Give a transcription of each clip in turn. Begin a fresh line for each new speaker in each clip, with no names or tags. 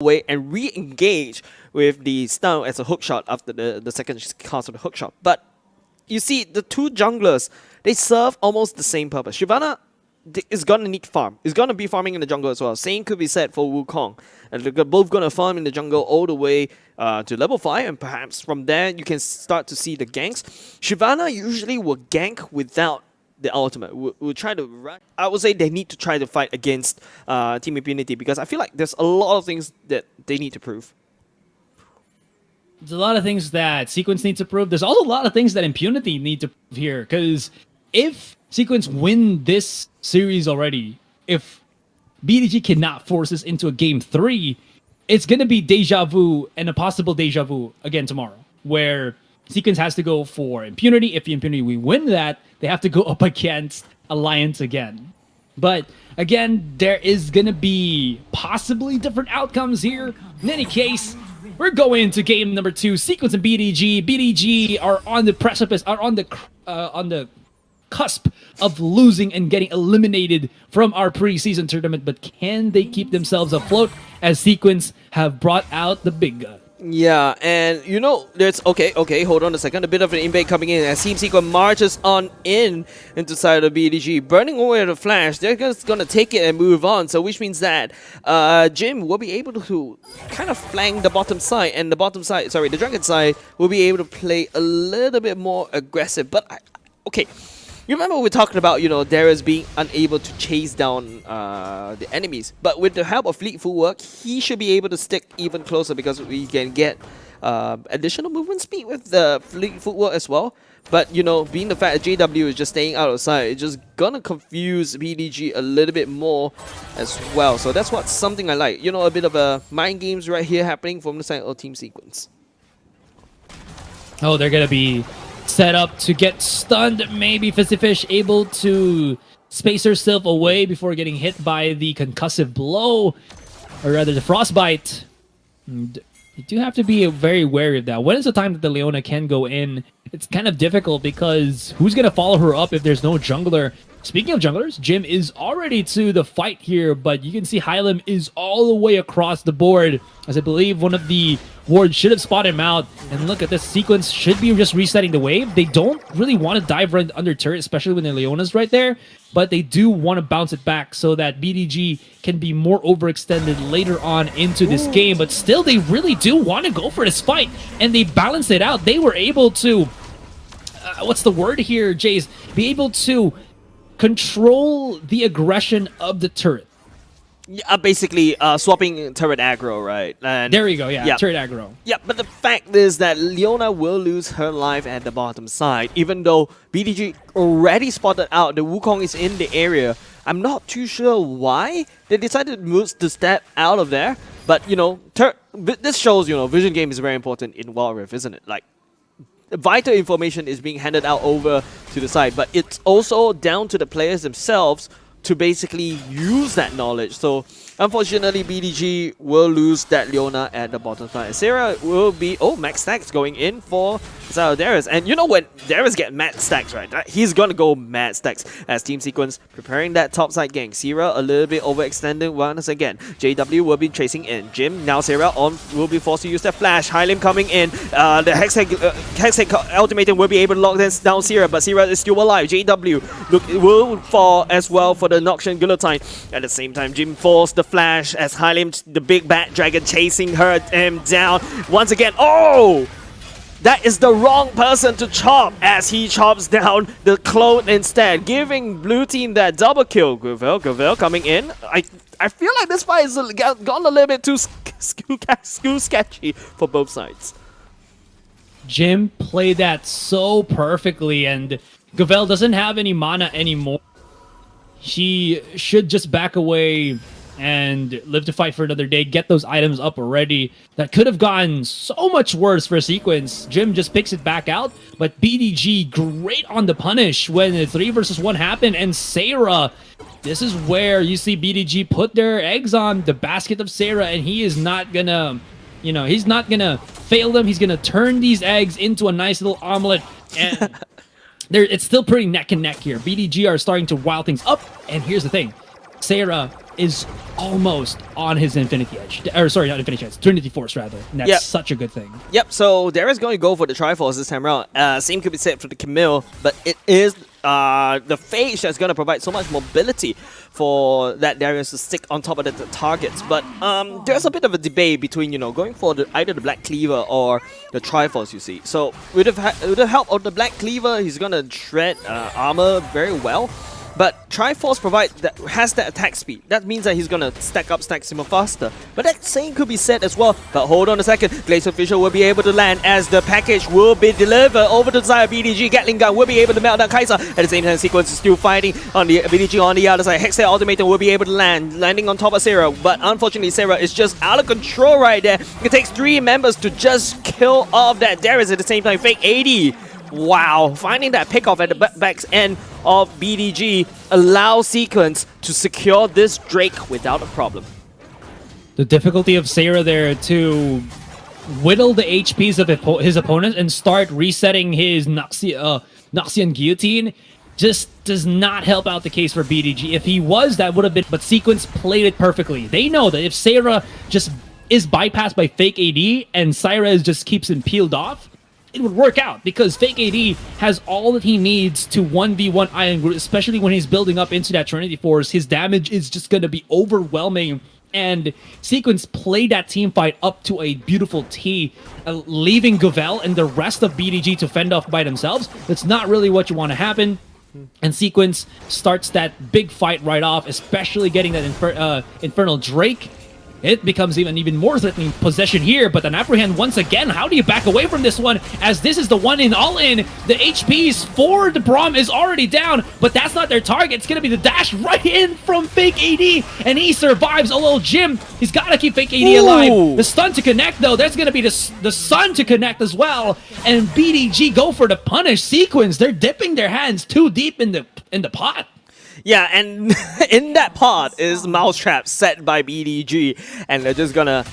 away and re-engage with the stun as a hook shot after the second cast of the hook shot. But you see, the two junglers, they serve almost the same purpose. Shyvana is going to need farm. Is going to be farming in the jungle as well. Same could be said for Wukong. And they're both going to farm in the jungle all the way to level 5, and perhaps from there you can start to see the ganks. Shyvana usually will gank without the ultimate. We'll try to run. I would say they need to try to fight against Team Impunity, because I feel like there's a lot of things that they need to prove.
There's a lot of things that Sequence needs to prove. There's also a lot of things that Impunity need to prove here, because if Sequence win this series already, if BDG cannot force us into a game 3, it's going to be deja vu, and a possible deja vu again tomorrow, where Sequence has to go for Impunity. If the Impunity we win that, they have to go up against Alliance again. But again, there is going to be possibly different outcomes here. In any case, we're going into game number 2. Sequence and BDG. BDG are on the precipice, are on the cusp of losing and getting eliminated from our preseason tournament. But can they keep themselves afloat as Sequence have brought out the big gun?
Yeah, and you know, there's okay, hold on a second. A bit of an invade coming in as Team Sequence marches on into side of BDG, burning away the flash. They're just gonna take it and move on. So which means that Jim will be able to kind of flank the bottom side, and the bottom side, sorry, the Dragon side will be able to play a little bit more aggressive. But okay. You remember we talked about, you know, Darius being unable to chase down the enemies. But with the help of Fleet Footwork, he should be able to stick even closer, because we can get additional movement speed with the Fleet Footwork as well. But, you know, being the fact that JW is just staying out of sight, it's just gonna confuse BDG a little bit more as well. So that's what's something I like. You know, a bit of a mind games right here happening from the side of Team Sequence.
Oh, they're going to be set up to get stunned. Maybe Fizzlyfish able to space herself away before getting hit by the concussive blow, or rather the frostbite. And you do have to be very wary of that. When is the time that the Leona can go in? It's kind of difficult, because who's going to follow her up if there's no jungler? Speaking of junglers, Jim is already to the fight here, but you can see Hylim is all the way across the board, as I believe one of the wards should have spotted him out. And look at this, Sequence should be just resetting the wave. They don't really want to dive right under turret, especially when the Leona's right there, but they do want to bounce it back so that BDG can be more overextended later on into this game. But still, they really do want to go for this fight, and they balanced it out. They were able to, what's the word here, Jace? Be able to control the aggression of the turret.
Yeah, basically swapping turret aggro, right? And
there you go, yeah, turret aggro.
Yeah, but the fact is that Leona will lose her life at the bottom side, even though BDG already spotted out the Wukong is in the area. I'm not too sure why they decided to step out of there, but you know, this shows, you know, vision game is very important in WildRift, isn't it? Like, vital information is being handed out over to the side, but it's also down to the players themselves to basically use that knowledge. So unfortunately, BDG will lose that Leona at the bottom side. Sarah will be, max stacks going in for Darius. And you know when Darius get max stacks, right? He's gonna go mad stacks as Team Sequence preparing that top side gank. Sierra a little bit overextended once again. JW will be chasing in. Jim, now Sarah will be forced to use that flash. Hylim coming in. The Hextech ultimatum will be able to lock down Sierra, but Sierra is still alive. JW will fall as well for the Noxian Guillotine. At the same time, Jim forced the flash as Hylim, the big bat dragon, chasing him down once again. Oh! That is the wrong person to chop, as he chops down the clone instead, giving blue team that double kill. Gravel coming in. I feel like this fight has gone a little bit too sketchy for both sides.
Jim played that so perfectly, and Gravel doesn't have any mana anymore. She should just back away and live to fight for another day, get those items up already. That could have gotten so much worse for Sequence. Jim just picks it back out, but BDG great on the punish when the 3 versus 1 happened, and Sarah, this is where you see BDG put their eggs on the basket of Sarah, and he is not gonna, you know, he's not gonna fail them. He's gonna turn these eggs into a nice little omelet, and it's still pretty neck and neck here. BDG are starting to wild things up, and here's the thing. Sarah is almost on his Infinity Edge. Or sorry, not Infinity Edge, Trinity Force rather. And that's
Yep.
such a good thing.
Yep, so Darius going to go for the Triforce this time around. Same could be said for the Camille, but it is the Phage that's going to provide so much mobility for that Darius to stick on top of the targets. But there's a bit of a debate between, you know, going for either the Black Cleaver or the Triforce, you see. So with the help of the Black Cleaver, he's going to shred armor very well. But Triforce has that attack speed. That means that he's gonna stack even faster. But that same could be said as well. But hold on a second. Glacier Fisher will be able to land as the package will be delivered over to the side of BDG. Gatling Gun will be able to melt down Kaiser. At the same time, Sequence is still fighting on the BDG on the other side. Hextail Ultimatum will be able to landing on top of Sarah. But unfortunately, Sarah is just out of control right there. It takes 3 members to just kill off that Darius at the same time. Fake 80. Wow, finding that pickoff at the back end of BDG allows Sequence to secure this Drake without a problem.
The difficulty of Sarah there to whittle the HPs of his opponent and start resetting his Noxian Guillotine just does not help out the case for BDG. If he was, that would have been, but Sequence played it perfectly. They know that if Sarah just is bypassed by Fake AD and Syra just keeps him peeled off, it would work out because Fake AD has all that he needs to 1v1 Iron Groot, especially when he's building up into that Trinity Force. His damage is just going to be overwhelming, and Sequence played that team fight up to a beautiful T, leaving Gavel and the rest of BDG to fend off by themselves. That's not really what you want to happen. And Sequence starts that big fight right off, especially getting that Infernal Drake. It becomes even more threatening possession here, but an apprehend once again. How do you back away from this one, as this is the one in all in? The HPs for the Braum is already down, but that's not their target. It's going to be the dash right in from Fake AD, and he survives. Although Jim, he's got to keep Fake AD alive. The stun to connect, though, there's going to be the sun to connect as well, and BDG go for the punish. Sequence, they're dipping their hands too deep in the pot.
Yeah, and in that pot is Mousetrap set by BDG, and they're just gonna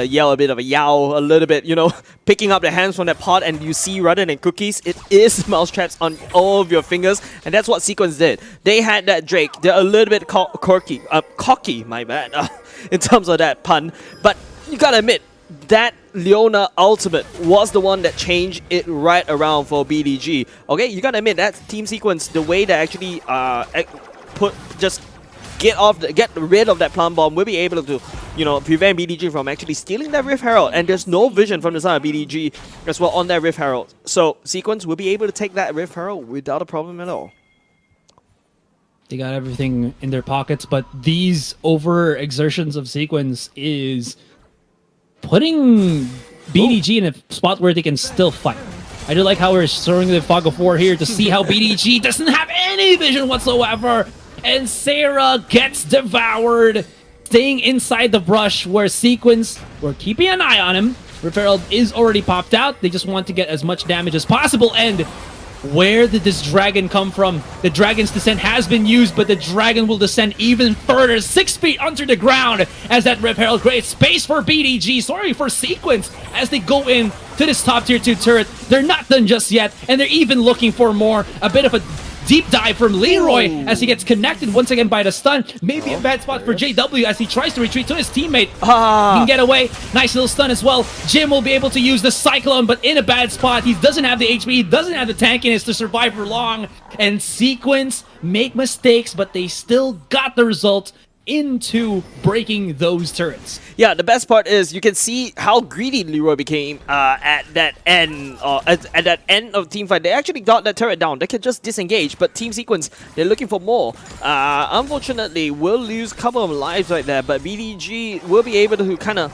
yell a bit of a yow, a little bit, you know, picking up their hands from that pot, and you see rather than cookies, it is Mousetraps on all of your fingers, and that's what Sequence did. They had that Drake, they're a little bit cocky, my bad, in terms of that pun, but you gotta admit, that Leona ultimate was the one that changed it right around for BDG. Okay, you gotta admit that Team Sequence, the way they actually get rid of that Plum Bomb, will be able to, you know, prevent BDG from actually stealing that Rift Herald. And there's no vision from the side of BDG as well on that Rift Herald. So Sequence will be able to take that Rift Herald without a problem at all.
They got everything in their pockets, but these overexertions of Sequence is putting BDG in a spot where they can still fight. I do like how we're throwing the Fog of War here to see how BDG doesn't have any vision whatsoever. And Sarah gets devoured, staying inside the brush where Sequence, we're keeping an eye on him. Referral is already popped out. They just want to get as much damage as possible. And where did this dragon come from? The dragon's descent has been used, but the dragon will descend even further, 6 feet under the ground, as that Rip Herald creates space for BDG. Sorry, for Sequence, as they go in to this top tier 2 turret. They're not done just yet, and they're even looking for more. A bit of a deep dive from Leroy as he gets connected once again by the stun. Maybe a bad spot for JW as he tries to retreat to his teammate. He can get away. Nice little stun as well. Jim will be able to use the Cyclone, but in a bad spot. He doesn't have the HP. He doesn't have the tankiness to survive for long. And Sequence make mistakes, but they still got the result into breaking those turrets.
Yeah, the best part is you can see how greedy Leroy became at that end at that end of team fight. They actually got that turret down. They can just disengage, but Team Sequence, they're looking for more. Unfortunately, will lose a couple of lives right there, but BDG will be able to kind of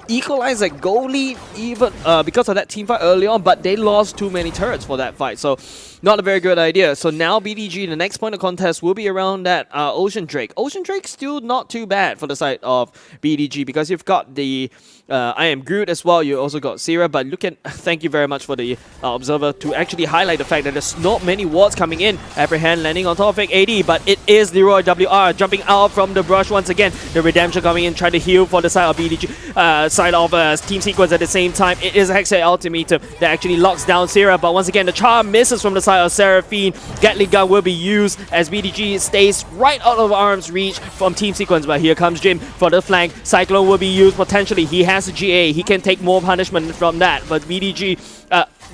equalize that goal lead even because of that team fight early on, but they lost too many turrets for that fight, so not a very good idea. So now BDG, the next point of contest will be around that Ocean Drake. Ocean Drake still not too bad for the side of BDG because you've got the I Am Groot as well. You also got Sierra, but look at, thank you very much for the observer to actually highlight the fact that there's not many wards coming in. Apprehend landing on top of Fake AD, but it is Leroy WR jumping out from the brush once again. The Redemption coming in, trying to heal for the side of BDG, side of Team Sequence at the same time. It is a Hexagon Ultimatum that actually locks down Sierra, but once again the charm misses from the side side of Seraphine. Gatling gun will be used as BDG stays right out of arm's reach from Team Sequence. But here comes Jim for the flank. Cyclone will be used potentially. He has a GA. He can take more punishment from that. But BDG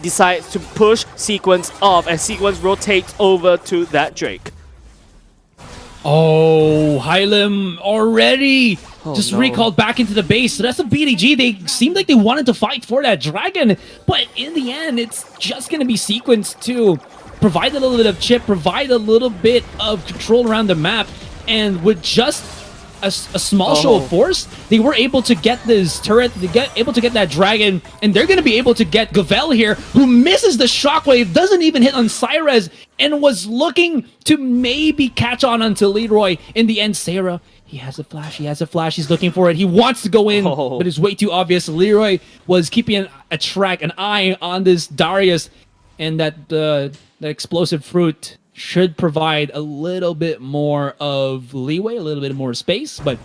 decides to push Sequence off as Sequence rotates over to that Drake.
Oh, Hylim already just
no.
recalled back into the base. So that's a BDG. They seemed like they wanted to fight for that dragon, but in the end, it's just going to be Sequence to provide a little bit of chip, provide a little bit of control around the map, and with just a small show of force, they were able to get this turret, able to get that dragon, and they're going to be able to get Gavel here, who misses the shockwave, doesn't even hit on Cyrez, and was looking to maybe catch on onto Leroy. In the end, Sarah, he has a flash, he's looking for it, he wants to go in, but it's way too obvious. Leroy was keeping an eye on this Darius, and that explosive fruit should provide a little bit more of leeway, a little bit more space, but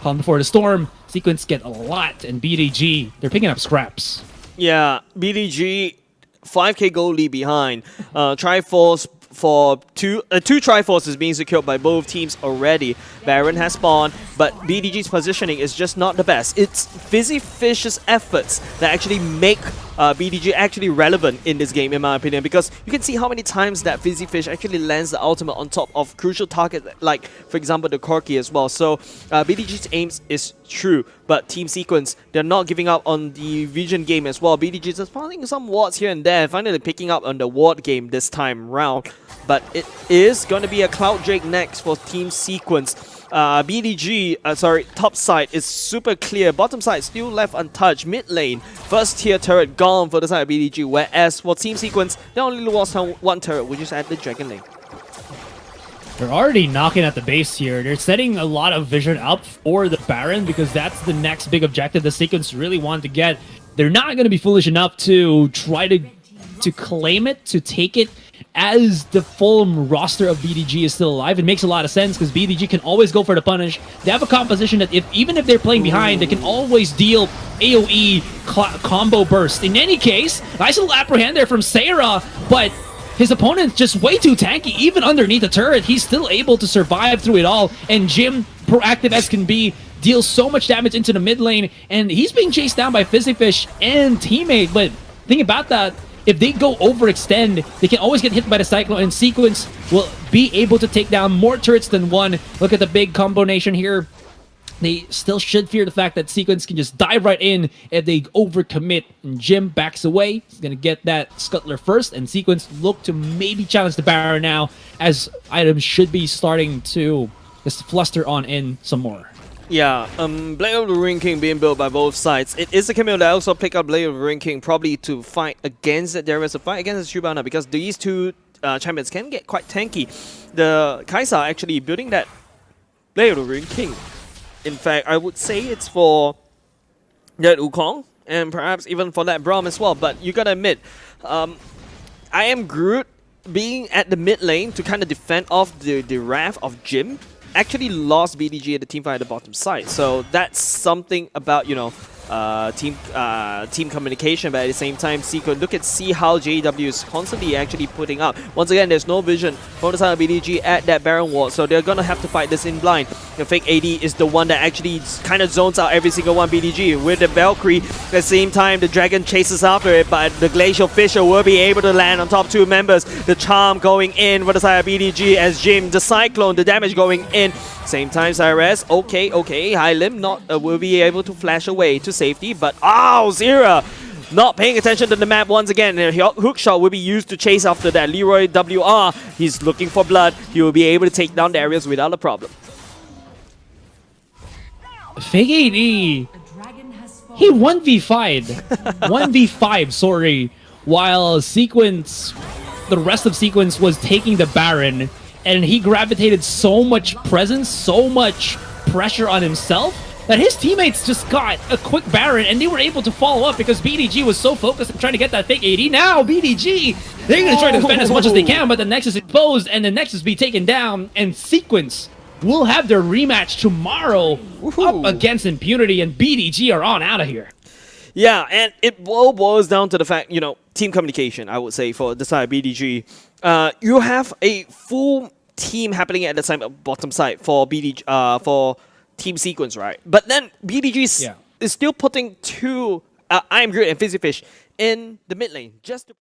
calm before the storm. Sequence get a lot, and BDG, they're picking up scraps.
Yeah, BDG 5k gold lead behind. Triforce for two Triforces being secured by both teams already. Baron has spawned, but BDG's positioning is just not the best. It's Fizzy Fish's efforts that actually make BDG actually relevant in this game, in my opinion, because you can see how many times that Fizzy Fish actually lands the ultimate on top of crucial targets, like, for example, the Corki as well. So BDG's aims is true, but Team Sequence, they're not giving up on the vision game as well. BDG is just finding some wards here and there, finally picking up on the ward game this time round. But it is going to be a Cloud Drake next for Team Sequence. Top side is super clear. Bottom side still left untouched. Mid lane, first tier turret gone for the side of BDG. Whereas for Team Sequence, they only lost one turret, which is at the Dragon Lane.
They're already knocking at the base here. They're setting a lot of vision up for the Baron because that's the next big objective the Sequence really want to get. They're not going to be foolish enough to try to claim it, to take it, as the full roster of BDG is still alive. It makes a lot of sense because BDG can always go for the punish. They have a composition that even if they're playing behind, they can always deal AoE combo burst. In any case, nice little apprehend there from Sarah, but his opponent's just way too tanky. Even underneath the turret, he's still able to survive through it all. And Jim, proactive as can be, deals so much damage into the mid lane, and he's being chased down by Fizzy Fish and teammate. But think about that. If they go overextend, they can always get hit by the Cyclone, and Sequence will be able to take down more turrets than one. Look at the big combination here. They still should fear the fact that Sequence can just dive right in if they overcommit. And Jim backs away. He's going to get that Scuttler first, and Sequence look to maybe challenge the Baron now, as items should be starting to just fluster on in some more.
Yeah, Blade of the Ring King being built by both sides. It is a cameo that also pick up Blade of the Ring King probably to fight against it. There is a fight against the Shyvana because these two champions can get quite tanky. The Kai'Sa actually building that Blade of the Ring King. In fact, I would say it's for that Wukong and perhaps even for that Braum as well. But you gotta admit, I am Groot being at the mid lane to kind of defend off the wrath of Jim. Actually lost BDG at the team fight at the bottom side, so that's something about, you know, team communication. But at the same time, Sequence, see how JW is constantly actually putting up. Once again, there's no vision from the side of BDG at that Baron ward, so they're gonna have to fight this in blind. The fake AD is the one that actually kind of zones out every single one. BDG with the Valkyrie. At the same time, the Dragon chases after it, but the Glacial Fisher will be able to land on top two members. The Charm going in for the side of BDG as Jim, the Cyclone, the damage going in. Same time, Cyrez, okay, Hylim will be able to flash away to safety, but Zera not paying attention to the map once again. A hook shot will be used to chase after that. Leroy WR, he's looking for blood. He will be able to take down the areas without a problem.
Fake AD, he 1v5'd, 1v5, sorry, while Sequence, the rest of Sequence was taking the Baron, and he gravitated so much presence, so much pressure on himself, that his teammates just got a quick Baron, and they were able to follow up because BDG was so focused on trying to get that fake AD. Now BDG, they're going to try to defend as much as they can, but the Nexus is exposed, and the Nexus be taken down, and Sequence will have their rematch tomorrow up against Impunity, and BDG are on out of here.
Yeah, and it all boils down to the fact, team communication, I would say, for the side of BDG. You have a full team happening at the same bottom side for for team sequence, right? But then BDG is still putting two I Am Good and Fizzy Fish in the mid lane just to